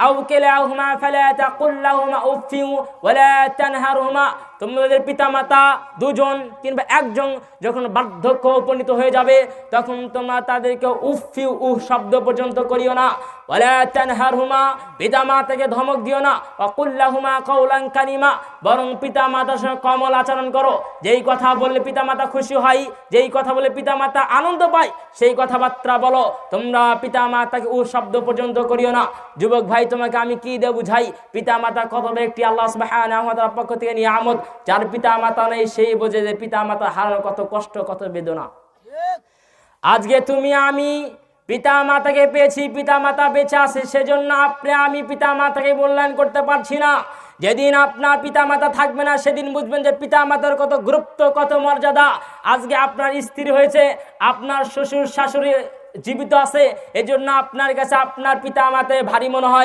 আও কিলাহুমা ফালা তাকুল লাহুমা উফফিন ওয়ালা তানহারহুমা, তোমাদের পিতামাতা দুজন কিংবা একজন যখন বার্ধক্য উপনীত হয়ে যাবে তখন তোমরা তাদেরকে উফফি শব্দ পর্যন্ত করিও না। ওয়ালা তানহারহুমা, পিতামাতাকে ধমক দিও না। ওয়া কুল লাহুমা কাওলান কারিমা, বরং পিতামাতার সঙ্গে কোমল আচরণ করো। যেই কথা বললে পিতামাতা খুশি হয়, যেই কথা বলে পিতামাতা আনন্দ পায় সেই কথাবার্তা বলো। তোমরা পিতামাতাকে শব্দ পর্যন্ত করিও না। যুবক ভাই, তোমাকে আমি কি দিয়ে বুঝাই? পিতামাতা কত বড় একটি আল্লাহ সুবহানাহু ওয়া তাআলার পক্ষ থেকে নিয়ামত। যার পিতামাতা নেই সেই বোঝে যে পিতামাতা হারানোর কত কষ্ট, কত বেদনা। আজকে তুমি আমি পিতামাতাকে পেয়েছি, পিতামাতা বেঁচে আছে, সেজন্য আমি পিতামাতাকে মূল্যায়ন করতে পারছি না। যেদিন আপনার পিতামাতা থাকবে না সেদিন বুঝবেন যে পিতামাতার কত গুরুত্ব, কত মর্যাদা। আজকে আপনার স্ত্রী হয়েছে, আপনার শ্বশুর শাশুড়ি জীবিত আছে, এজন্য আপনার কাছে আপনার পিতামাতায় ভারী মনে হয়।